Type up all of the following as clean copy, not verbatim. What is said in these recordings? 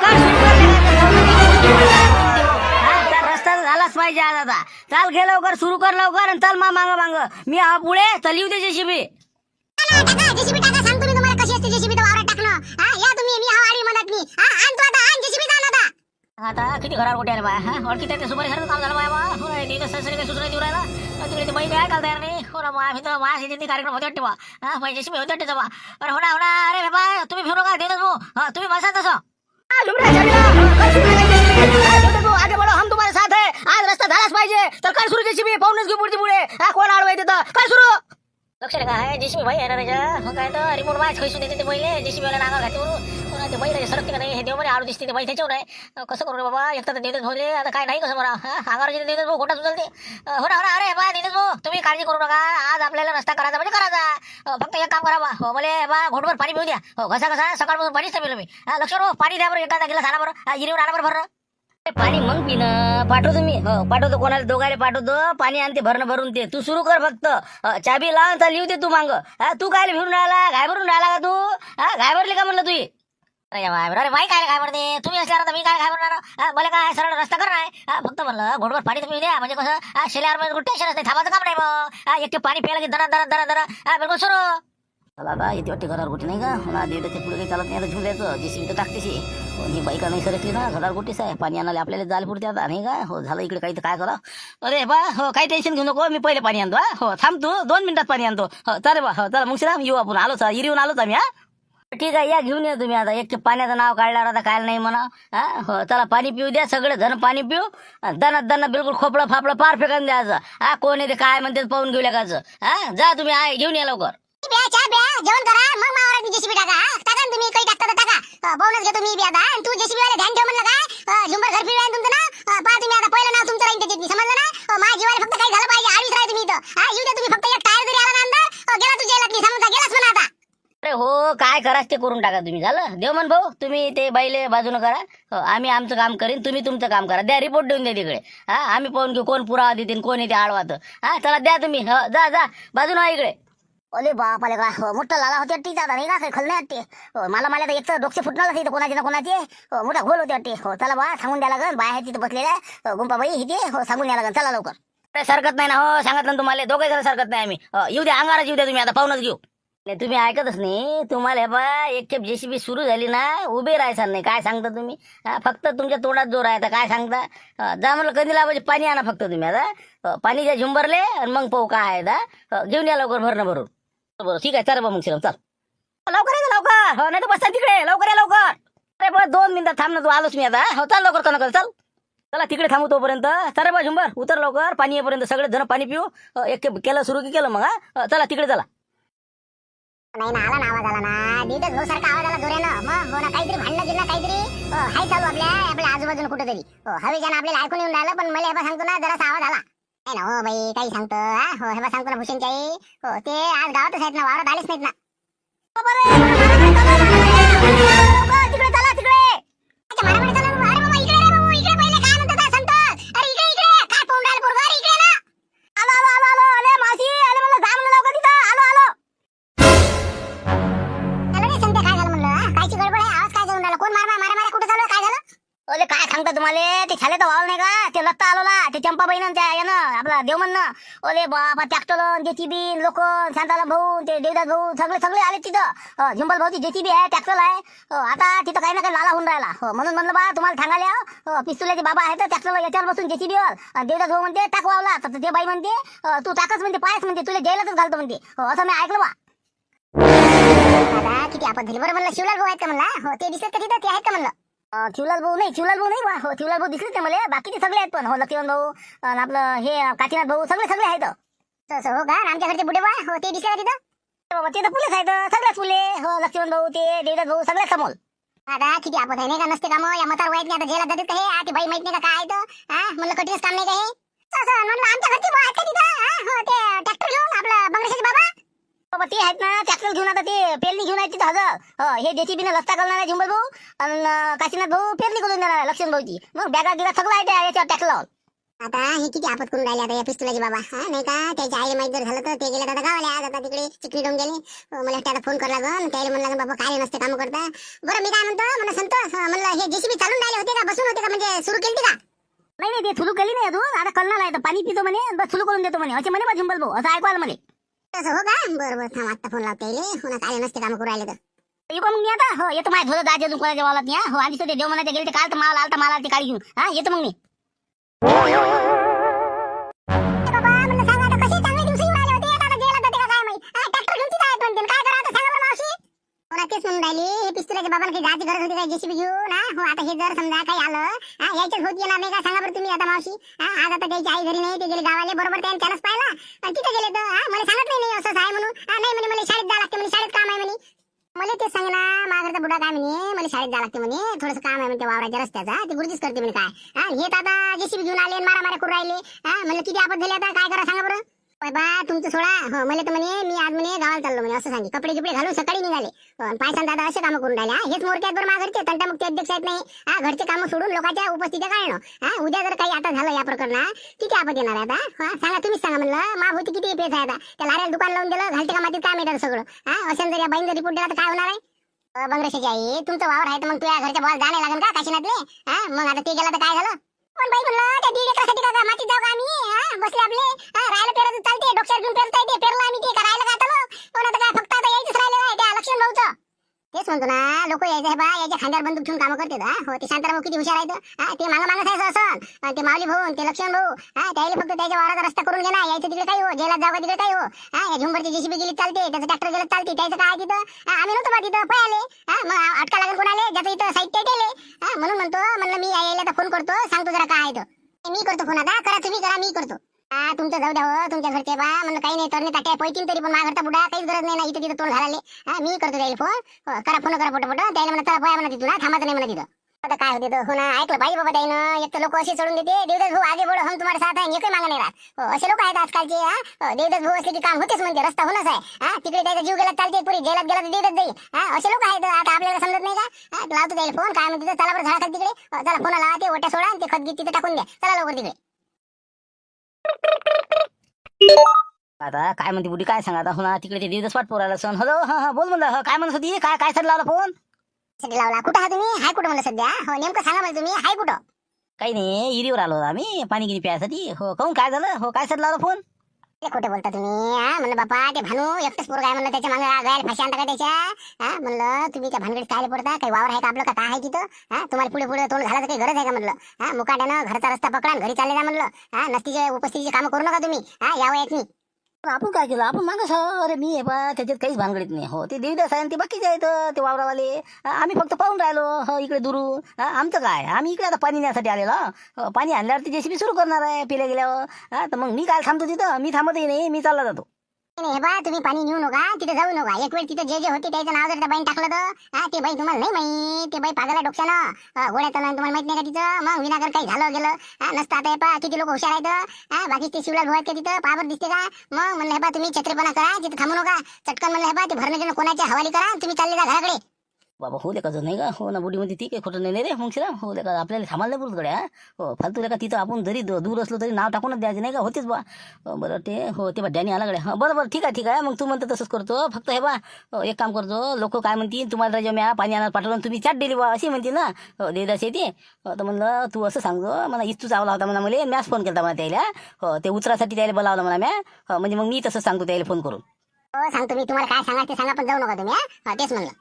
कर सुरू कर रस्ता झालाच पाहिजे आज आता. चाल घे लवकर, सुरू कर लवकर आणि चल मांग मांग. मी हा पुढे चल येऊ दे जेसीबी. जेसीबी टाका, सांगतो मी तुम्हाला कशी असते जेसीबी वावरात टाकणं. या तुम्ही, मी हा वाडी मदत मी आण तो आता, आण जेसीबी आण आता. आता किती घरावर कुठे आले बाय. ओळखी त्या सुपारी सारखं काम झालं बाय बा. तिथे ससरी काही सुचना देऊ राहिला. तिकडे ते बाई काय घालता यार नाही. हो ना माझ्या तर माझ्या कार्यक्रम होते वाटते बा. जेसीबी होते वाटते बा. अरे हो ना अरे बाबा तुम्ही फिरू का देतो भाऊ. तुम्ही बसा तसं. आगे बढ़ो, हम तुम्हारे साथ है. आज रस्ता झालाच पाहिजे. तर काय सुरू जेसीबी पाहूनच घेऊ पुढची पुढे. कोण आडवाय देतं काय सुरू. लक्ष रे काय जेसीबी भाई आहे ना त्याच्या. काय तर रिमोट वाच खैसून देते ते पहिले. जेसीबी वाला नागा घाते म्हणून ते बैल सरकते का नाही हे देव म्हणे आडू दिसते ते बाई त्याच्यावर आहे. कसं करू रे बाबा. एकतर देतच भोले आता काय नाही कसं मला. अंगावर देतच भाऊ खोटा सुचलते. हो ना अरे बा देतच भाऊ तुम्ही काळजी करू नका. आज आपल्याला रस्ता करायचा म्हणजे करायचा. फक्त एक काम करा बा. हो मला बा घोटभर पाणी पिऊ द्या. हो घसा सकाळपासून पाणीच पिलो मी. लक्ष रो पाणी द्या बरं. एखादा गिलास आणा बरं. हिरीवर आणा बरं भरणं. पाणी मग पिणं पाठवतो मी. हो पाठवतो, कोणाला दोघायला पाठवतो. पाणी आणते भरणं भरून ते. तू सुरू कर फक्त. चाबी लावून चाल येऊ दे तू मांग. तू काय फिरून राहिला घाय भरून राहिला का तू. घाय भरली का म्हणलं तुझी. अरे माई काय काय म्हणते तुम्ही असल्यावर आता मी काय काय म्हणणार. मला काय सरळ रस्ता करणार आहे. फक्त म्हणलं घोटभर पाणी तुम्ही द्या म्हणजे कसं शेल्यावर टेन्शन असते. थांबाचं काम नाही मग. एकटे पाणी प्यायला की दरा बिलकुल सुरू. चला आता येते वाटते घरावर गोटी नाही का. मला देवताच्या पुढे काही चालत नाही आता झुल्याचं. जेसीबी तर टाकतेशी. ही बाईका नाही सरकली ना घरावर गोटीच आहे. पाणी आणायला आपल्याला जायला पुरते आता नाही का. हो झालं इकडे काही तर काय करा. अरे बा हो काही टेन्शन घेऊ नको. मी पहिले पाणी आणतो. हो थांब तू 2 मिनिटात पाणी आणतो. हो चालेल बा. हो चला मग श्रीराम येऊ आपण. आलोच इरीहून आलोच आम्ही. ठीक आहे या घेऊन या तुम्ही आता. एक पाण्याचं नाव काढल्यावर आता काय नाही म्हणा. हो चला पाणी पिऊ द्या. सगळे जण पाणी पिऊ. दना बिलकुल खोपडं फापडं पार फेकून द्यायचं. कोण येते काय म्हणते पाहून घेऊ लागायचं. जा तुम्ही घेऊन या लवकर. जेवण करा मग मावरात जेसीबी टाका. टाका ना तुम्ही काही टाकता तर टाका. पाहूनच घेतो मी बी आता. तू जेसीबी वाले ध्यान ठेव म्हणलं काय. झुंबर घर फिरवाय तुमचं ना. पहा तुम्ही आता पहिलं नाव तुमचं राहील त्याच्यात समजलं ना. माझ्या जीवाला फक्त काही झालं पाहिजे. आडीच राहा तुम्ही इथं. येऊ द्या तुम्ही. फक्त एक टायर जरी आला ना अंदर गेला तू जेलात नाही समजा. गेलाच म्हणा आता. अरे हो काय कराच ते करून टाका तुम्ही. झालं देवमन भाऊ तुम्ही ते बाईले बाजूनं करा. हो आम्ही आमचं काम करीन. तुम्ही तुमचं काम करा. द्या रिपोर्ट देऊन द्या तिकडे. आम्ही पाहून घेऊ कोण पुरावा देतील कोण येते आडवात. चला द्या तुम्ही. हो जा बाजून इकडे. ओले बापाले का मोठा लाला होते वाटते आता नाही का. काही खल नाही वाटते. मला तर एक तर डोकसे फुटणार इथं कोणाचे ना कोणाचे. मोठा घोल होते वाटते. हो चला बा सांगून द्या लागन. बाया तिथं बसलेल्या गुंपाबाई इथे. हो सांगून द्या लागन. चला लवकर. काही सरकत नाही ना. हो सांगितलं तुम्हाला दोघे जण सरकत नाही आम्ही. येऊ द्या अंगाराच येऊ द्या तुम्ही आता पाहूनच घेऊ. तुम्ही ऐकतच नाही. तुम्हाला बा एक खेप जेसीबी सुरू झाली ना उभे राहायचा नाही. काय सांगता तुम्ही. फक्त तुमच्या तोंडात जोर आहे. काय सांगता. जा म्हणलं कधी लावायचे पाणी आणा फक्त तुम्ही आता. पाणीच्या झुंबरले आणि मग पाहू काय आहे. घेऊन या लवकर भरणं भरून. बरं ठीक आहे चला बा मग श्रीराम चल लवकर आहे लवकर. हो नाही तर बसता तिकडे लवकर या लवकर. अरे बस 2 मिनिटात थांब ना तू. आलोच मी आता. हो चल लवकर कनक चल. चला तिकडे थांबू तोपर्यंत. चला बा झुंबर उतर लवकर. पाणी येईपर्यंत सगळे जण पाणी पिऊ. एक केलं सुरू की केलं मग. चला तिकडे चला. नाही ना आला ना आवाज आला ना. दीदच भाऊ सारखा आवाज आला जोऱ्यानं. मग हो ना काहीतरी भांडणं गिरणं काहीतरी हाय चालू आपल्या आजूबाजूला कुठेतरी. हवेच्यानं आपल्याला ऐकून येऊन राहिलं. पण मला हे सांगतो ना जरासा आवाज आला. नाही ना हो बाई काही सांगतो. हो हे सांगतो ना भूषणची आई. हो ते आज गावातच आहेत ना. वावरात आलेच नाहीत ना. तिकडे चला तिकडे. मारामारी चालू. अरे बाबा इकडे रे बाबू. इकडे पहिले काय म्हणतात संतोष. अरे इकडे काय पाहून राहिलं पोरगं. अरे इकडे ना. आलो अरे मासी अरे मला जा म्हणलं लवकर तिथं. आलो रे संते काय झालं म्हणलं. कायची गडबड आहे. आवाज काय जाऊन राहिला. कोण मारा कुठे चालू काय झालं. अरे काय सांगता तुम्हाला. ते छाले तर वाव नाही का. ते लत्ता आलोला ते चंपाबाईनं त्या यानं आपला देवमननं. ओले बाबा ट्रॅक्टर जेसीबी लोक शांताला भाऊ ते देवदास भाऊ सगळे आले तिथं. झुंबल भाऊ ती जेसीबी आहे ट्रॅक्टर आहे. आता तिथं काही ना काही लाला होऊन राहिला. म्हणून म्हणलं बा तुम्हाला सांगायला. पिस्तुल्याचे बाबा आहेत ट्रॅक्टरवर याच्यावर बसून जेसीबीवर. देवदास भाऊ म्हणते टाकवावला. तर ते बाई म्हणते तू टाकच म्हणते पायच म्हणते तुला जेलातच घालतो म्हणते. असं मी ऐकलं बा. दादा किती आपत झाली. बरं म्हणलं शिवलाल भाऊ आहेत का म्हणला. हो ते दिसत का तिथं ते आहेत का म्हणलं. शिवलाल भाऊ नाही बा. हो शिवलाल भाऊ दिसले ते मला. बाकीचे सगळे आहेत पण. हो लक्ष्मण भाऊ आपलं हे काशीनाथ भाऊ सगळे आहेत. तसं हो का. आमच्या घरचे बुडे बा. हो ते दिसले का तिथं. बाबा ते तर फुलेच आहेत सगळ्याच फुले. हो लक्ष्मण भाऊ ते देवदास भाऊ सगळ्या समोर. दादा किती आपत आहे नाही का. नसते काम या म्हातार वयात नाही आता जेलात जातात का हे. ते बाई माहित नाही का काय आहे. म्हणलं कठीणच काम नाही का हे. तसं म्हणलं आमच्या घरचे भाऊ आहेत का तिथं. हो ते ट्रॅक्टर घेऊन आपलं बंगरेशाचे बाबा. बाबा ते आहेत ना ट्रॅक्टर घेऊन. आता ते पेरणी घेऊन आहेत तिथं हजर. हे जेसीबीने रस्ता करणार आहे झुंबर भाऊ. आणि काशीनाथ भाऊ पेरणी करून देणार आहे लक्ष्मण भाऊची. मग बॅगा गिगा सगळं आहे त्या याच्यावर ट्रॅक्टर लावून. आता हे किती आपत करून राहिले आता या पिस्तुलाचे बाबा. नाही का त्याच्या आईला माहित जर झालं तर ते गेले आता गावाला. आज आता तिकडे चिकली डोंग गेले. मला वाटतं आता फोन करा लागून त्याला म्हणलं बाबा काय नसते काम करता. बरं मी काय म्हणतो म्हणलं संतोष म्हणलं हे जेसीबी चालून राहिले होते का बसून होते का म्हणजे सुरू केली का? नाही नाही ते सुरू केली नाही अजून. आता कलनाला आहे तर पाणी पितो म्हणे बस सुरू करून देतो म्हणे असे म्हणे बा झुंबल भाऊ असं ऐकू आलं म्हणे. तसं हो का? बरं थांब आता फोन लावता येईल होणार काय नसते काम करू राहिले तर. येऊ का मग मी आता? हो येतो माझ्या धुरं दाजी अजून कोणाच्या वावरात नाही. हो आधीच ते देव म्हणायचे गेले ते काल तर माल आलता माल आलती काळी घेऊन. हा येतो मग मी. बाबा म्हणलं सांगा आता कसे चांगले दिवस येऊन राहिले होते आता गेला तर काय माहित. ट्रॅक्टर घेऊन तिथे आहेत म्हणते काय करा आता सांगा बरं मावशी. कोणा तेच म्हणून राहिली हे पिस्तुलाच्या बाबाला काही जायची गरज होती काय जेसीबी घेऊन? हो आता हे जर समजा काही आलं यायच्याच होत येणार नाही का सांगा बरं तुम्ही आता मावशी. आज आता त्याची आई घरी नाही ते गेले गावाले बरोबर त्यानंच पाहिला आणि तिथे गेले तर मला सांगत नाही असंच आहे म्हणून. नाही म्हणे मला शाळेत जावं लागते म्हणे शाळेत काम आहे म्हणे. मला तेच सांगे ना माझ्याकडचा बुडा काय म्हणे मला शाळेत जावं लागते म्हणे थोडंसं काम आहे म्हणते वावराच्या रस्त्याचा ते गुरुजीच करते म्हणे काय. हे तर आता जेसीबी घेऊन आले मारा मारा करून राहिले. म्हणलं किती आपत झाली आता काय करा सांगा बरं. बा तुमचं सोडा. हो मला तर म्हणे मी आज म्हणे गावाला चाललो म्हणे असं सांगे कपडे गिपडे घालून सकाळी निघाले. पायसान दादा असे कामं करून राहिले. हेच मोरक्यात बरं माझ्या घरचे तंटामुक्ती अध्यक्ष आहेत नाही. घरचे कामं सोडून लोकांच्या उपस्थितीत काढणं. उद्या जर काही आता झालं या प्रकरणात किती आपत येणार आहे आता सांगा तुम्हीच सांगा म्हणलं मा होती किती पेस आहे आता त्या लाऱ्याला दुकान लावून दिलं घालते का मातीत काय मिळतं सगळं. असेल जर या बाईन रिपोर्ट दिला तर काय होणार आहे. बंगरेशाची आई तुमचं वावर आहे तर मग तुझ्या घरच्या बॉल जाणे लागेल का काशीनाथले. मग आता ते गेला तर काय झालं. पण बाई म्हणलं त्या दीड एकरासाठी का मातीत जाऊ का आम्ही बसले आपले राहायला पेरत चालते डोक्यावर घेऊन पेरता येते पेरला आम्ही ते राहायला काय आलं पण आता काय फक्त आता यायचंच राहिलं आहे त्या लक्ष्मण भाऊचं. तेच म्हणतो ना लोक यायचं बा याच्या खांद्यावर बंदूक ठेवून कामं करतात. हो ते शांताराम किती हुशार आहेत. ते मागं जायचं असं ते माऊली भाऊ ते लक्ष्मण भाऊ त्याला फक्त त्याच्या वावराचा रस्ता करून घेणार यायचं तिकडे काही हो जेलात जाऊ का तिकडे काही हो. या झुंबरची जेसीबी गेली चालते त्याचं ट्रॅक्टर गेलं चालते त्याचं काय तिथं आम्ही नव्हतो बा तिथं पळाले. मग अटका लागेल कोणाले ज्याचं इथं साहित्य केले. म्हणून म्हणतो म्हणलं मी यायला तर फोन करतो सांगतो जरा काय आहे तर मी करतो फोन आता करा तुम्ही करा मी करतो. तुमचं जाऊ द्या हो तुमच्या घरचे बा म्हणलं काही नाही तरणे ताट्या पैतीन तरी पण माझ्या घरचा बुडा काहीच गरज नाही ना इथं तिथं तोंड घालाले. मी करतो त्याला फोन करा फोन करा पटपट त्याला म्हणा चला पोया म्हणा तिथून थांबायचं नाही म्हणा तिथं. आता काय होते तर हो ना ऐकलं पाहिजे बाबा त्यानं एक तर लोक असे सोडून देते देवदास भाऊ आगे बोलो हम तुम्हाला साथ आहे एकही मागं नाही राहत. असे लोक आहेत आजकालचे. देवदास भाऊ असले की काम होतेच म्हणते रस्ता होणच आहे. तिकडे त्याचा जीव गेला चालते पुरी जेलात गेला तर देवदास जाईल. असे लोक आहेत आता आपल्याला समजत नाही का. लावतो त्याला फोन काय म्हणते चला बरं झाडा तिकडे चला फोन लावा ते ओट्या सोडा ते खत गीत तिथे टाकून द्या चला लवकर तिकडे. आता काय म्हणते बुडी काय सांगा आता हो ना तिकडे ते देवदास वाट पोराला सण. हॅलो हा बोल म्हणलं काय म्हणत होती काय काय साठी लावला फोन. लावला कुठं आहात तुम्ही हाय कुठं म्हणलं सध्या. हो नेमकं सांगा मला तुम्ही हाय कुठं. काही नाही इरीवर आलो आम्ही पाणी गिरी प्यायसाठी. हो काहून काय झालं हो काय साठी लावला फोन. खोटे बोलता तुम्ही. म्हणलं बापा ते भानू एकटंच पोरग आहे म्हणलं त्याच्या मागे गायला फाशी आणता का त्याच्या. म्हणलं तुम्ही त्या भानगडीत काय पडता काही वावर आहे का आपलं का काय आहे तिथं. तुम्हाला पुढे पुढे तोंड घालायचं काही गरज आहे का म्हणलं. मुकाट्यानं घरचा रस्ता पकडा घरी चालले जा म्हणलं. नसतीचे उपस्थितीचे कामं करू नका तुम्ही या वयात मी. आपण काय केलं आपण मागं अरे मी आहे बा त्याच्यात काहीच भानगडीत नाही. हो ते देवदास आहे ते बाकीचे आहेत ते वावरावाले. आम्ही फक्त पाहून राहिलो हो इकडे दुरून. आमचं काय आम्ही इकडे आता पाणी नेण्यासाठी आलेलो. पाणी आणल्यावर ती जेसीबी सुरू करणार आहे पिले गेल्यावर. तर मग मी काय थांबतो तिथं मी थांबतही नाही मी चालला जातो. हे बा तुम्ही पाणी नेऊ नका तिथे जाऊ नका. एक वेळ तिथे जे जे होते त्याचं नाव जर त्या बाईन टाकलं तर ते बाई तुम्हाला नाही माहित. ते बाई पागला डोक्यानं गोळ्यात तुम्हाला माहित नाही का तिचं. मग विनागर काही झालं गेलं नसतं आता हे पा किती लोक हुशार आहेत. बाकी ते शिवला धुवायत का तिथं पावर दिसते का. मग म्हणलं हे बा तुम्ही छत्रीपणा करा तिथे थांबू नका चटकन म्हणलं हे बा ते भरणं कोणाच्या हवाली करा तुम्ही चालले जा घराकडे. बाबा हो का नाही का हो ना बुडी म्हणते ती काही खोटं नाही रे मग शिरा हो का आपल्याला थांबायला नाही पुरत गड्या. हो फालतू का तिथं आपण जरी दूर असलो तरी नाव टाकूनच द्यायचं नाही का होतेच बा. बरं ते हो ते बा डॅनी आला गड्या. बरं बरं ठीक आहे मग तू म्हणतो तसंच करतो फक्त हे बा एक काम करतो लोक काय म्हणतील तुम्हाला राजा म्या पाणी आणत पाठवलं तुम्ही चाट दिली बा अशी म्हणतील ना. हो देवदास येते तर म्हणलं तू असं सांगतो मला इस्तू चावला होता म्हणा मला मॅच फोन केला मला त्याला. हो ते उचरासाठी त्याला बोलावलं म्हणा म्या. म्हणजे मग मी तसं सांगतो त्याला फोन करून. हो सांगतो मी तुम्हाला काय सांगा ते सांगा पण जाऊ नका तुम्ही. तेच म्हणलं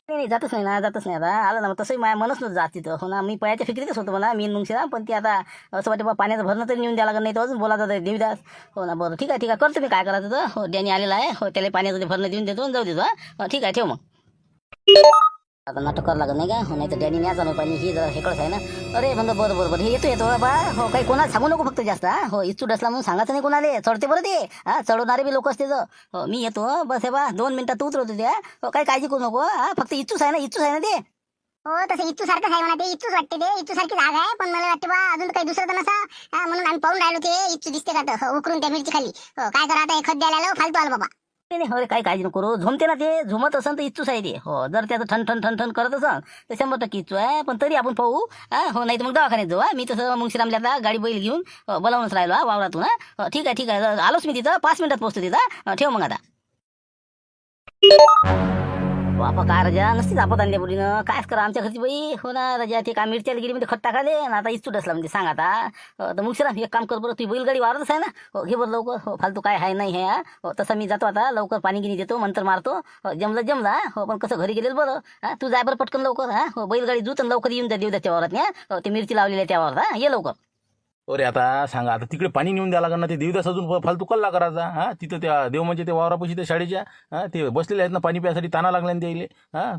नाही जातच नाही ना जातच नाही आता आलं ना मग तसंही माझ्या मनच नव्हतं जात तिथं. हो ना मी पयाच्या फिक्रीतच होतो म्हणा मी मुंगशिरा पण ती आता असं वाटतं बा पाण्याचं भरणं तरी नेऊन द्यायला लागत नाही तर अजून बोलायचं तर देवदास. हो ना बरं ठीक आहे करतो मी काय करायचं तर. हो डॅनी आलेला आहे हो त्याला पाण्याचं भरणं देऊन देतो जाऊ देतो. ठीक आहे ठेव मग. आता नाटक करावं लागत नाही का हो नाही तर डॅनी न्यायचा नाही पाणी ही जरा हेकडंच आहे ना. अरे म्हणलं बरं हे येतो बा. हो काही कोणाला सांगू नको फक्त जास्त. हो इच्छू डसला म्हणून सांगायचं नाही कोणाला चढते बरं ते. चढवणारे बी लोक असते तर. हो मी येतो बस हे बा 2 मिनिटात उतरवतो त्या. हो काही काळजी करू नको. फक्त इच्छूच आहे ना ते. हो तसं इच्छू सारखंच आहे म्हणा ते इच्छूच वाटते ते इच्छू सारखी जागा आहे पण मला वाटते बा अजून काही दुसरं तर नसा म्हणून आम्ही पाहून राहिलो ते इच्छू दिसते का तर उकरून त्या मिरची खाली. हो काय करा आता हे खत द्यायला फालतू आलं बाबा. नाही अरे काही काळजी नको करू झोमते ना ते झुमत असेल तर इच्छूच आहे ते. हो जर त्याचं ठण करत असेल तर 100% इच्छू आहे पण तरी आपण पाहू. हो नाही तर मग दवाखान्यात जाऊ. मी तसं मग श्रीरामला गाडी बैल घेऊन बोलावूनच राहिलो वावरातून. ठीक आहे आलोच मी तिथं 5 मिनिटात पोहोचतो तिथं. ठेव मग आता. बापा काय राजा नसतीच आपत आणल्या बुडीनं कायच करा आमच्या घरची बाई हो ना राजा ते काय मिरच्याला गेली म्हणजे खत टाकाले ना आता इस्तू डसला म्हणजे सांग आता तर मग शिरा एक काम कर बरं तू बैलगाडी वावरतच आहे ना हो घे बरं लवकर हो फालतू काय आहे नाही आहे हो तसं मी जातो आता लवकर पाणी गिनी देतो मंतर मारतो जमला हो पण कसं घरी गेलेलं बरं तू जाय बरं पटकन लवकर हो बैलगाडी जुत लवकर येऊन जा देऊ त्या वावरात ते मिरची लावलेली आहे त्या वावरात ये लवकर. अरे आता सांगा आता तिकडे पाणी नेऊन द्यावं लागणार ना ते देवदास अजून फालतू कल्ला करायचा तिथं त्या देव म्हणजे ते वावरापाशी त्या शाळेच्या ते बसलेले आहेत ना पाणी प्यासाठी ताना लागला ना द्यायले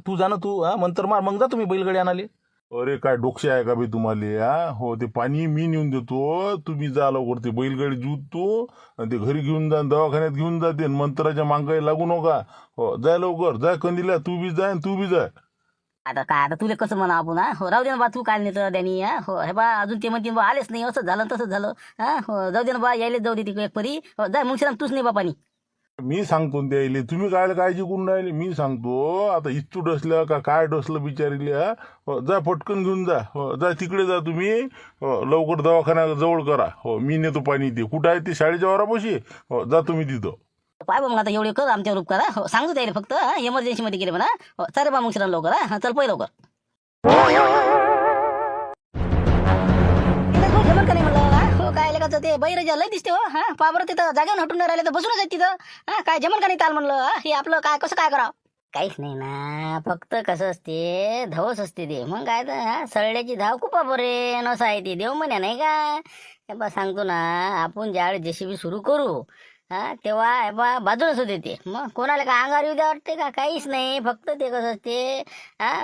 तू जा ना तू मंतर मार मग जा तुम्ही बैलगाडी आणाले. अरे काय डोकशे आहे का बे तुम्हाला हो ते पाणी मी नेऊन देतो तुम्ही जा लवकर ते बैलगाडी जुततो आणि ते घरी घेऊन जा दवाखान्यात घेऊन जाते आणि मंत्राच्या मागं लागू नका हो जाय लवकर जाय कंदीला तू बी जाय तू बी जाय. आता काय आता तुला कसं म्हणा आपण हो राहू दे ना बा तू काय नेतं त्यांनी हो हे बा अजून ते म्हणते बा आलेच नाही असं झालं तसंच झालं हो जाऊ दे ना बा यायला जाऊ दे तिकडे एक परी हो जाय मग तूच नाही बा पाणी. मी सांगतो ना द्यायले तुम्ही काय काळजी करून राहिले मी सांगतो आता इस्तू डसलं का काय डसलं बिचारीले हो जा पटकन घेऊन जा हो जा तिकडे जा तुम्ही हो लवकर दवाखाना जवळ करा हो मी नेतो पाणी ते कुठं आहे ते शाळेच्या वारापाशी हो जा तुम्ही तिथं. पाय बा मग आता एवढे कर आमच्यावर उपकार हो सांगतो त्याला फक्त इमर्जन्सी मध्ये गेले म्हणा हो चल बा मग शिरा लवकर चल पहिले लवकर. जेवण का नाही म्हणलं हो काय का ते बैरजा लय दिसते हो पा बरं तिथं जागेवर हटून राहिले तर बसूनच आहेत तिथं काय जेवण का नाही चाल म्हणलं हे आपलं काय कसं काय करावं काहीच नाही ना फक्त कसं असते धवस असते ते मग काय तर सळल्याची धाव खूप बरे नसं आहे ते देव म्हणे नाही का हे बा सांगतो ना आपण ज्यावेळेस जेसीबी सुरू करू तेव्हा बा बाजूलाच होते ते मग कोणाला काय अंगावर येऊ द्या वाटते का काहीच नाही फक्त ते कसं असते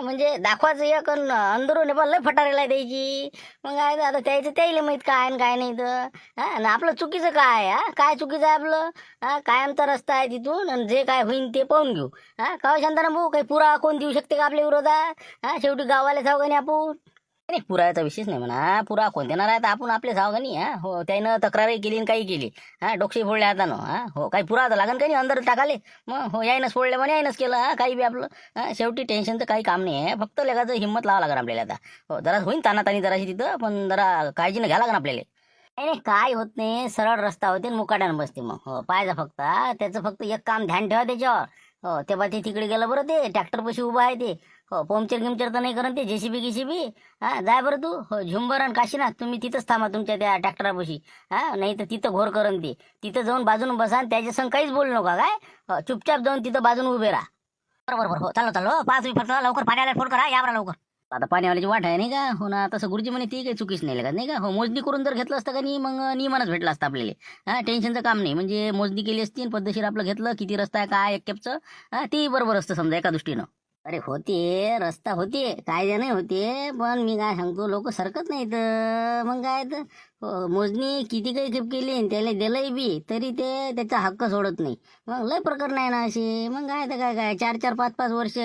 म्हणजे दाखवायचं एक अंदरून बा लय फटारेला द्यायची मग काय आता त्याचं त्याला माहीत काय आणि काय नाही तर आणि आपलं चुकीचं काय काय चुकीचं आहे आपलं कायमचा रस्ता आहे तिथून आणि जे काय होईन ते पाहून घेऊ का शांताना भाऊ काही पुरा कोण देऊ शकते का आपल्या विरोधात शेवटी गावाला जाऊ का नाही आपण नाही पुरायचा विषयच नाही म्हणा पुरा कोण देणार आहे तर आपण आपले सावगानी हो त्यानं तक्रारही केली आणि काही केली डोक्षे फोडले आता हो काही पुरा तर लागन काही नाही अंदर टाकाले मग हो यायनच फोडले म्हणे यायनच केलं काही बी आपलं शेवटी टेन्शनचं काही काम नाही आहे फक्त लेखाचं हिंमत लावा लागणार आपल्याला आता हो जरा होईन तानातानी जराशी तिथं पण जरा काळजीनं घ्या लागणार आपल्याला नाही काय होत नाही सरळ रस्ता होते मुकाट्यानं बसते मग हो पाहायचा फक्त त्याचं फक्त एक काम ध्यान ठेवा त्याच्यावर हो तेव्हा ते तिकडे गेलं बरं ते ट्रॅक्टर पशी उभं आहे ते हो पंक्चर गिमचर तर नाही करत ते जेसीबी गिसीबी जाय बरं तू हो झुंबर आणि काशीनाथ तुम्ही तिथंच थांबा तुमच्या त्या ट्रॅक्टरापाशी नाही तर तिथं घोर करण ते तिथं जाऊन बाजून बसा आणि त्याच्या संग काहीच बोलू नका काय चुपचाप जाऊन तिथं बाजून उभे राहा बरोबर हो चाललो 5 मिनिट फक्त लवकर पाण्याला फोन करा या बरं लवकर. आता पाण्यावाल्याची वाट आहे नाही का हो ना तसं गुरुजी म्हणे ती काही चुकीच नाही लागत नाही का हो मोजणी करून जर घेतलं असतं का नाही मग नियमानच भेटलं असतं आपल्याला टेन्शनचं काम नाही म्हणजे मोजणी केली असती पद्धतशीर आपलं घेतलं किती रस्ता आहे काय एक केपचं ती बरोबर असतं समजा एका दृष्टीनं. अरे होते रस्ता होते कायदे नाही होते पण मी काय सांगतो लोक सरकत नाहीत मग काय तर मोजणी किती काही खेप केली त्याला दिलंय बी तरी ते त्याचा हक्क सोडत नाही मग लय प्रकरण आहे ना असे मग काय तर काय 4-4 5-5 वर्ष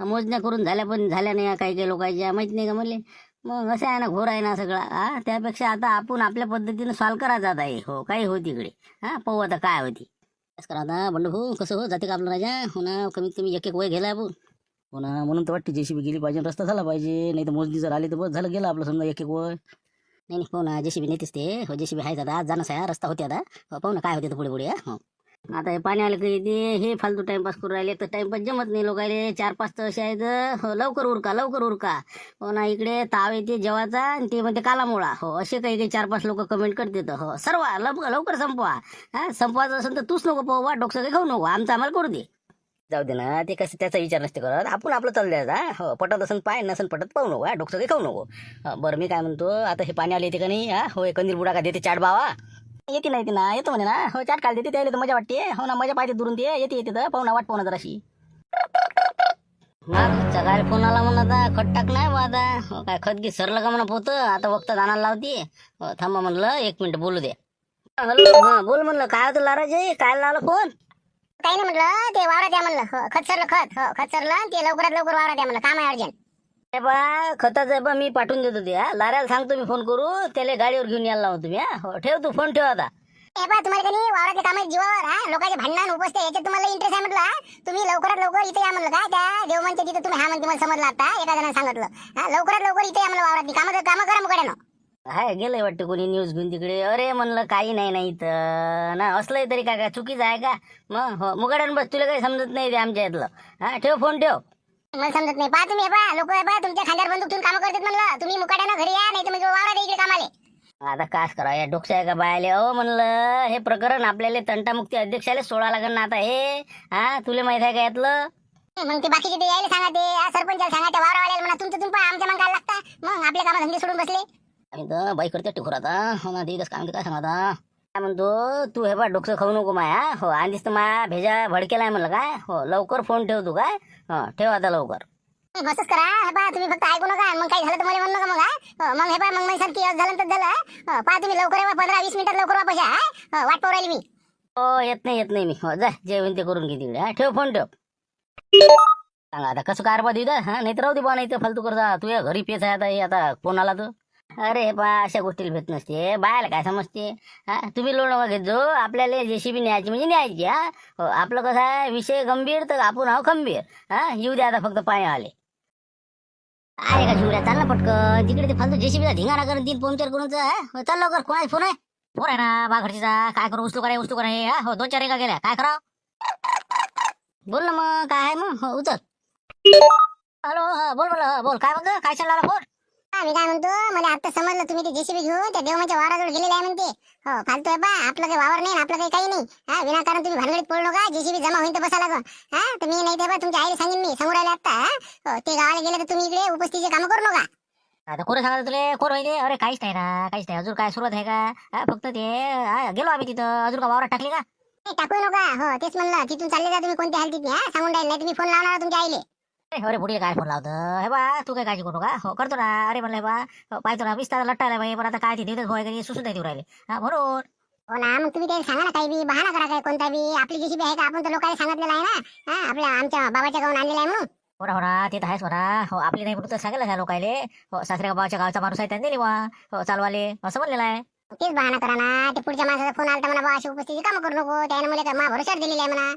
मोजण्या करून झाल्या पण झाल्या नाही काही काही लोकांच्या माहित नाही का मला मग असं आहे ना घोर आहे ना सगळा त्यापेक्षा आता आपण आपल्या पद्धतीनं सॉल्व करा जात आहे हो काही हो तिकडे पाहू आता काय होती करा आता बंडू भाऊ कसं हो जाते का आपलं राजा हो ना कमीत कमी एक वय गेला आपण हो ना म्हणून तर वाटते जेसीबी गेली पाहिजे रस्ता झाला पाहिजे नाही तर मोजणी जर आली तर बस झालं गेलं आपलं समजा एक वय नाही हो ना जेसीबी नेतेच ते हो जेसीबी आहे आता आज जाणंच आहे रस्ता होते आता हो पाहू ना काय होते तर पुढे पुढे हो आता हे पाणी आलं काही ते हे फालतू टाइमपास करून राहिले तर टाइमपास जमत नाही लोकायले 4-5 तर असे आहेत हो लवकर उरका हो ना इकडे ताव येते जेवाचा आणि ते म्हणते कालामुळा हो असे काही 4-5 लोक कमेंट करते तर हो सर्व लवकर संपवा संपवायचं असेल तर तूच नको पाहू डोकसं काही खाऊ नको आमचं आम्हाला करू दे जाऊ दे ना ते कसं त्याचा विचार नसते करत आपण आपलं चाल द्यायचा हो पटत असेल पाय नसेल पटत पाहू नको डोकसं काही खाऊ नको बरं मी काय म्हणतो आता हे पाणी आले येते का नाही हो कंदील बुडा का देते चाट बावा येते नाही ना येतो म्हणे ना हो चाट काढ देते त्याला तर मजा वाटते हो ना मजा पाहिजे दुरून ते येते तर पाहू ना वाट पाहू ना जराशी सकाळी फोन आला म्हणा आता खत टाक नाही बा आता हो काय खत घे सरलं का म्हणा पोतं आता वक्त जाणार लावते थांबा म्हणलं 1 मिनिट बोलू दे बोल म्हणलं काय होतं लाराजे काय लावलं फोन काही नाही म्हटलं ते वावरात या म्हणलं खत सरलं ते लवकरात लवकर वावरात या म्हणलं काम आहे अर्जंट बा खताचं बा मी पाठवून देतो ते लाऱ्याला सांगतो मी फोन करू त्याला गाडीवर घेऊन यायला लावतो तुम्ही हो ठेव तू फोन ठेव आता तुम्हाला कधी वावराच्या कामाच्या जीवावर लोकांचे भांडण उपसते याच्यात तुम्हाला इंटरेस्ट आहे म्हटलं तुम्ही लवकरात लवकर इथे या म्हणलं काय त्या देवमनच्या तिथे तुम्ही म्हणते मला समजलं आता एका जणांनी सांगितलं लवकरात लवकर इथे या म्हणलं वावरात कामं करा मुकाड्यानं हाय गेलंय वाटतं कोणी न्यूज घेऊन तिकडे. अरे म्हणलं काही नाही नाही तर ना असलंय तरी काय काय चुकीचं आहे का? मग हो मुगाड्यान बस, तुला काही समजत नाही ते आमच्या यातलं. हा ठेव फोन ठेव. मला समजत नाही. पहा तुम्ही लोक तुमच्या खांद्यावर बंदूक ठेवून कामं करतात म्हणलं. तुम्ही मुकाट्यानं घरी या, नाही तर म्हणजे वावरात इकडे कामाले. आता कास करा या डोक्या का बायले. अहो म्हणलं हे प्रकरण आपल्याला तंटामुक्ती अध्यक्षाला सोडा लागेल ना आता हे. हा तुला माहित आहे का यातलं? मग ते बाकीचे ते यायला सांगा, ते सरपंचाला सांगा, त्या वावरवाल्याला म्हणा तुमचं तुम्ही आमच्या मग काय लागता. मग आपल्या कामा धंदे सोडून बसले. आम्ही तर बाई करते टिकूर आता. हो ना दिवस काय म्हणते काय सांगा आता. काय म्हणतो तू हे बा डोकं खाऊ नको माया. हो आधीच तर माया भेजा भडकेलाय म्हणलं काय. हो लवकर फोन ठेव तू काय. हो ठेव आता लवकर. बसच करा. हे पहा तुम्ही फक्त ऐकू नका. मग काही झालं तर मला म्हणू नका मग. हा मग हे पहा मग मी सारखी झालं तर झालं. पहा तुम्ही लवकर या, 15-20 मिनिटात लवकर वापस या. वाट पाहू राहिली मी. हो येत नाही मी. हो जा जेवण ते करून घे तिकडे. हा ठेव फोन ठेव. सांगा आता कसं कारबा देऊ द्या. हा नाही तर राहू दे बा, नाही तर फालतू करता. तू या घरी पेच आहे आता हे आता फोन आला तर. अरे बा अशा गोष्टीला भेट नसते बायाला काय समजते. हा तुम्ही लोड नका घेत जो. आपल्याला जेसीबी न्यायची म्हणजे न्यायची. हा हो आपलं कसं आहे विषय गंभीर तर आपण आहो खंबीर. हा येऊ द्या आता फक्त पाणी आले. आहे का शिवड्या चाल ना पटकन तिकडे ते फालतू जेसीबीचा धिंगाणा करून तीन पंक्चर करून हो चाल लवकर. कोणाचा फोन आहे? फोन आहे ना बाघडचीचा. काय करू उचलू करा हे. हा हो 2-4 एका गेल्या काय करा. बोल ना मग काय आहे मग. हो उचल. हॅलो हा बोल बोल काय म्हणतो काय चालला फोन. मी काय म्हणतो, मला आता समजलं तुम्ही ते जेसीबी घेऊन त्या देवमाच्या वावराजवळ गेलेले आहे म्हणते. हो फालतू आहे बा. आपलं काही वावर नाही, आपलं काही नाही. हा विनाकारण तुम्ही भानगडीत पडू नका. जेसीबी जमा होईल तर बसा लागून. हा तर मी नाही ते बा तुमच्या आईला सांगेन मी. समोर राहिले आता. हो ते गावाला गेले तर तुम्ही इकडे उपस्थितीचे कामं करू नका. आता कोण सांगा तुले कोण होईल. अरे काहीच नाही ना काहीच नाही. अजून काय सुरुवात आहे का? फक्त ते गेलो आम्ही तिथं. अजून का वावरात टाकली का? टाकू नका. हो तेच म्हणलं तिथून चालले जा तुम्ही कोणत्या हालतीत. हा सांगून राहील नाही तुम्ही फोन लावणार तुमच्या आईले. अरे पुढे काय फोन लावतं हे बा. तू काय काळजी करू का. हो करतो ना. अरे म्हणलं बा पाहतो ना विस्तार लट्टायला बाई. पण आता काय ते होय का सुसू देऊ राहिले. हा म्हणून. हो ना मग तुम्ही त्याला सांगा ना काही बी बहाना करा काय कोणता बी. आपली जेसीबी आहे का आपण तर लोकांना सांगितलेलं आहे ना. हा आपल्या आमच्या बाबाच्या गावून आणलेला आहे म्हणून. हो ना ते तर आहेच म्हणा. हो आपली नाही म्हणून तर सांगायला ह्या लोकायले. हो सासऱ्या बाबाच्या गावचा माणूस आहे त्यांनी दिली बा. हो चालवाले असं म्हणलेलं आहे. तेच बहाना करा ना. ते पुढच्या माणसाचा फोन आला म्हणा बा अशी उपस्थिती कामं करू नको. त्याने मला मा भरोशावर दिलेली आहे म्हणा.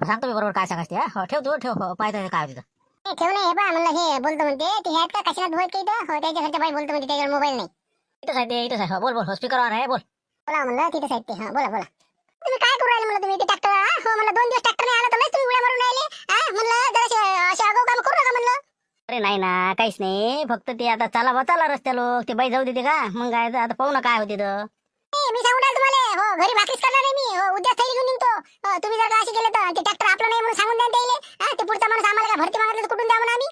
सांगतो मी बरोबर काय सांगायचे. हो ठेव तू ठेव. हो पाहतो काय तिथं. ठेव नाही. हे बा म्हणलं हे बोलतो म्हणते ते आहेत का कशात भोत काही तर. हो त्याच्या घरच्या बाई बोलतो म्हणते त्याच्यावर मोबाईल नाही. इथंच आहे ते इथंच आहे. हो बोल बोल स्पीकरवर आहे बोल. बोला म्हणलं तिथं साहित्य. हा बोला तुम्ही काय करू राहिले म्हणलं तुम्ही ते ट्रॅक्टर. हो म्हणलं 2 दिवस ट्रॅक्टर नाही आला तर तुम्ही उड्या मारून राहिले. हा म्हणलं जरा असे आगाऊ काम करू नका म्हणलं. अरे नाही ना काहीच नाही. फक्त ते आता चला रस्त्या लोक ते बाई जाऊ देते का. मग काय आता पाहू ना काय होते तर. मी सांगू राहिलो तुम्हाला. हो घरी भाकरीच करणार नाही मी. हो उद्या थैली घेऊन निघतो. तुम्ही जर का असे केले तर ते ट्रॅक्टर आपलं नाही म्हणून सांगून द्या त्याला. हा ते पुढचा माणूस आम्हाला काय भरती मागितलं तर कुठून द्या म्हणून आम्ही.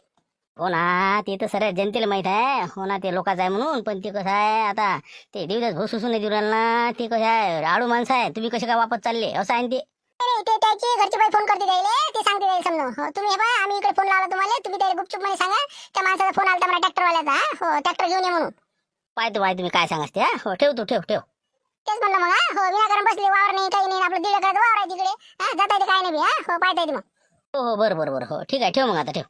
हो ना ते तर सगळ्या जनतेला माहित आहे. हो ना ते लोकांचं आहे म्हणून. पण ते कसं आहे आता ते दिवस भाऊ सुसून नाही देऊ राहिलं ना. ते कसं आहे आडू माणसं आहे. तुम्ही कसे काय वापस चालले असं आहे ते. नाही ते त्याची घरची बाई फोन करते द्यायला. ते सांगते द्यायला समजून. हो तुम्ही हे बा आम्ही इकडे फोन लावला तुम्हाला. तुम्ही त्याला गुपचूप मध्ये सांगा त्या माणसाचा फोन आला मला ट्रॅक्टरवाल्याचा. हो ट्रॅक्टर घेऊन ये म्हणून. पाहतो तुम्ही काय सांगाच ते. हो ठेव तू ठेव. तेच म्हणलं मग. हो विनाकारण बसले वावर नाही काही नाही. आपलं दीड एकराचं वावर आहे तिकडे. हा जाता येते काय नाही बी. हा हो पाहता येते मग. हो बरं हो ठीक आहे ठेव मग आता ठेव.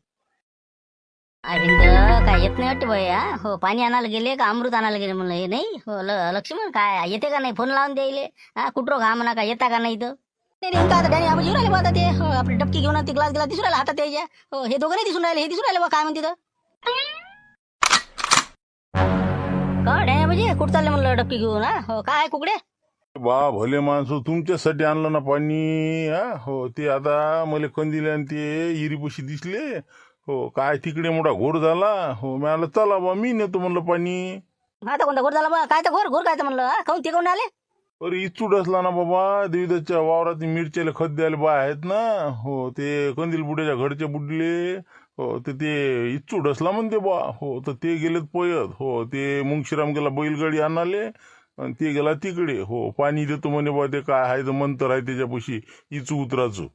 अरविंद काय येत नाही वाटते बाई. हो पाणी आणायला गेले का अमृत आणायला गेले म्हणलं हे नाही. हो लक्ष्मण काय येते का नाही फोन लावून द्यायले. हा कुठं घा म्हणा काय येता का नाही तर. ते आपली डबकी घेऊन ते ग्लास दिसून राहिला हातात त्याच्या. हो हे दोघं नाही दिसून राहिले. हे दिसून राहिले बा काय म्हणते तर. काय म्हणजे कुठं चालले म्हणलं डबकी घेऊन. हो काय कुकडे. बा भले माणसं तुमच्यासाठी आणलं ना पाणी. हा हो ते आता मला कंदिले आणि ते इरीपशी दिसले. हो काय तिकडे मोठा घोर झाला. हो मला चला बा मी नेतो म्हणलं पाणी. आता कोणता घोर झाला बा. काय तर घोर काय तर म्हणलं. खाऊन ते कोण आले. अरे इचूट असला ना बाबा. देवीदाच्या वावरात मिरच्याला खत द्यायला बा आहेत ना. हो ते कंदील बुड्याच्या घरचे बुडले. हो ते इचूट असला म्हणते बा. हो तर ते गेलेत पयत. हो ते मुंगशीराम गेला बैलगाडी आणाले आणि ते गेला तिकडे. हो पाणी देतो म्हणे बा. ते काय आहे मंत्र आहे त्याच्यापाशी इचू उतराचं.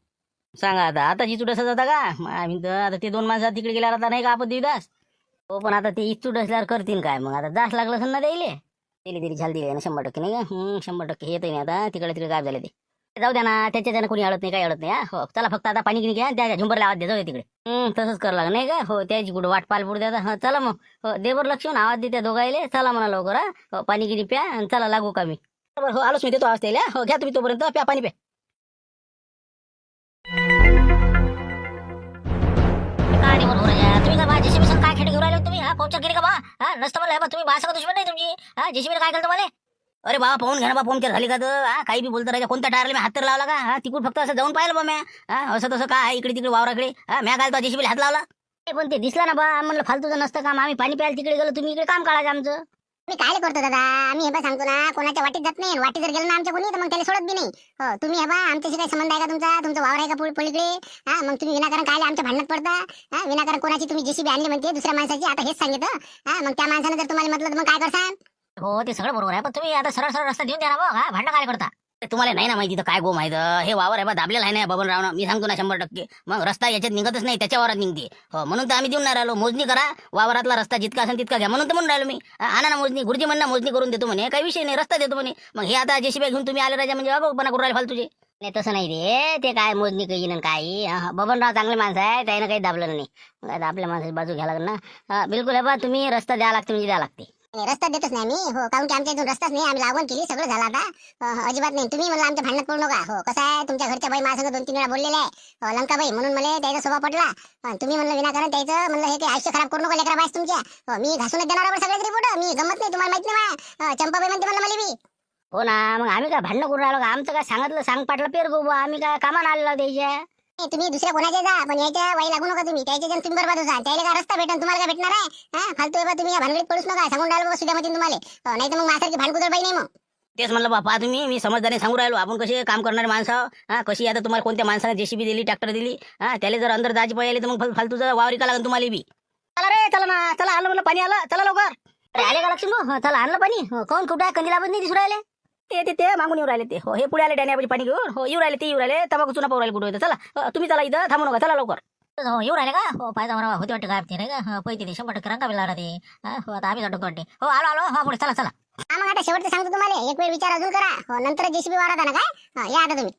सांगा आता इचूट असं जाता का. आम्ही तर आता ते 2 माणसं तिकडे गेल्यावर आता नाही का आपण देवीदास. हो पण आता ते इचूट असल्यावर करतील काय मग. आता जास्त लागलं असेल ना द्यायले. दिली झाल दिली ना 100% नाही का. 100% येत नाही आता. तिकडे गायब झाले ते. जाऊ द्या ना त्याच्यानं कोणी अडत नाही काही अडत नाही. हो चला फक्त आता पाणी गिनी घ्या त्या झुंबरला आवाज द्या जाऊ तिकडे. तसंच करावं लागेल नाही का. हो त्याची कुठं वाट पाल पुढे द्या. हा चला मग. हो देवर लक्ष्मण आवाज देत्या दोघायले. चला म्हणा लवकर. हो पाणी गिनी प्या आणि चला लागू का मी. बरोबर हो आलोच मी देतो आवाज द्यायला. हो घ्या तुम्ही तोपर्यंत प्या पाणी प्या. काय तुम्ही काय माझ्याशी काय खेळ घेऊन राहिले तुम्ही. पंक्चर केली का बा नसतं मला तुम्ही बासा दुश्मन नाही तुमची जेसीबी काय करतो मला अरे बाबा पाहून घ्या ना बा पंक्चर झाली का तर काही बी बोलतो राजा कोणत्या टायरला मी हात तर लावला का तिकडून फक्त असं जाऊन पाहिलं बा म्या असं तसं काय इकडे तिकडे वावराकडे म्या काय जेसीबी हात लावला पण ते दिसला ना बा म्हणलं फालतूचं नसतं काम आम्ही पाणी प्यायला तिकडे गेलो तुम्ही इकडे काम काढायचं आमचं मी काय करतो दादा आम्ही हे बा सांगतो ना कोणाच्या वाटीत जात नाही वाटी जर गेलो ना आमच्या कोणी तर मग त्याला सोडत बी नाही हो तुम्ही हे बा आमच्याशी काही संबंध आहे का तुमचा वावर आहे का पलीकडे मग तुम्ही विनाकारण काय आमच्या भांडणात पडता विनाकारण कोणाची तुम्ही जेसीबी आणली म्हणते दुसऱ्या माणसाची आता हेच सांगितलं मग त्या माणसाने जर तुम्हाला म्हटलं तर मग काय करसान हो ते सगळं बरोबर आहे पण तुम्ही आता सरळ सरळ रस्ता देऊन द्या ना बघ भांडण काय करता तुम्हाला नाही ना माहिती तर काय गो माहित हे वावर आहे बा दाबलेला आहे ना बबनराव मी सांगतो ना 100% मग रस्ता याच्यात निघतच नाही त्याच्या वावरात निघते हो म्हणून तर आम्ही देऊन नाही राहिलो मोजणी करा वावरातला रस्ता जितका असेल तितका घ्या म्हणून तर म्हणून राहिलो मी आणा ना मोजणी गुरुजी म्हणा मोजणी करून देतो म्हणे काही विषय नाही रस्ता देतो म्हणे मग हे आता जेसीबी घेऊन तुम्ही आले राजा म्हणजे बाबा करून राहिले फालतूचे नाही तसं नाही रे ते काय मोजणी काही काही बबनराव चांगले माणसं आहे त्यानं काही दाबलं नाही आपल्या माणसाची बाजू घ्या लागेल ना बिलकुल हे बा तुम्ही रस्ता द्या लागते म्हणजे द्या लागते रस्ता देतच नाही आम्ही हो कारण की आमच्या इथून रस्ताच नाही आम्ही लागवण केली सगळं झालं आता अजिबात नाही तुम्ही म्हणलं आमच्या भांडणात पडू नका हो कसं आहे तुमच्या घरच्या बाई माझ्या 2-3 वेळा बोललेले आहे लंकाबाई म्हणून मला त्याचा स्वभाव पडला तुम्ही म्हणलं विनाकारण त्याचं म्हणलं हे ते आयुष्य खराब करू नका लेकरा बाईस तुमच्या मी घासूनच देणार सगळ्याच रिपोर्ट मी गमत नाही तुम्हाला माहित नाही चंपाबाई म्हणते म्हणलं मला मी हो ना मग आम्ही काय भांडणं करून राहिलो का आमचं काय सांगितलं सांग पाटला पेर गो आम्ही काय कामाला आलेलो द्यायच्या तुम्ही दुसऱ्या कोणाच्या जा पण याच्या वाई लागू नका तुम्ही त्याच्या तुम्ही बरबाद होता त्याला काय रस्ता भेटन तुम्हाला काय भेटणार आहे फालतू बा तुम्ही या भानगडीत पडूच नका सांगून राहिलो सुद्धा मध्ये तुम्हाला नाही तर मग माझ्यासारखी भांडकुदळ बाई नाही मग तेच म्हणलं बापा तुम्ही मी समजदारी सांगू राहिलो आपण कसे काम करणारे माणसं कशी आता तुम्हाला कोणत्या माणसाने जेसीबी दिली ट्रॅक्टर दिली त्याला जर अंदर जायची पहिले तर मग फालतूचं वावरिका लागेल तुम्हाला बी चला रे चला ना चला आलं म्हणलं पाणी आलं चला लवकर अरे आले का लक्ष्मी चला आणलं पाणी कोण कुठं आहे कंदिलाबाद नाही दिसू राहिले ते मागून येऊ राहिले ते हो हे पुढे आले डॅन्यापाशी पाणी घेऊन हो येऊ राहिले ते येऊ राहिले तंबाखू चुना पाहू राहिले कुठे चला तुम्ही चला इथं थांबू नका चला लवकर हो येऊ राहिले का हो पाहिजे मला होते वाटते काय नाही का पैसे 100% रंगावी लागणार ते हो आता आम्ही जातो वाटते हो आलो हा पुढे चला चला मग आता शेवटचं सांगतो तुम्हाला एक वेळ विचार अजून करा हो नंतर जेसीबी वाढत ना काय या आता तुम्ही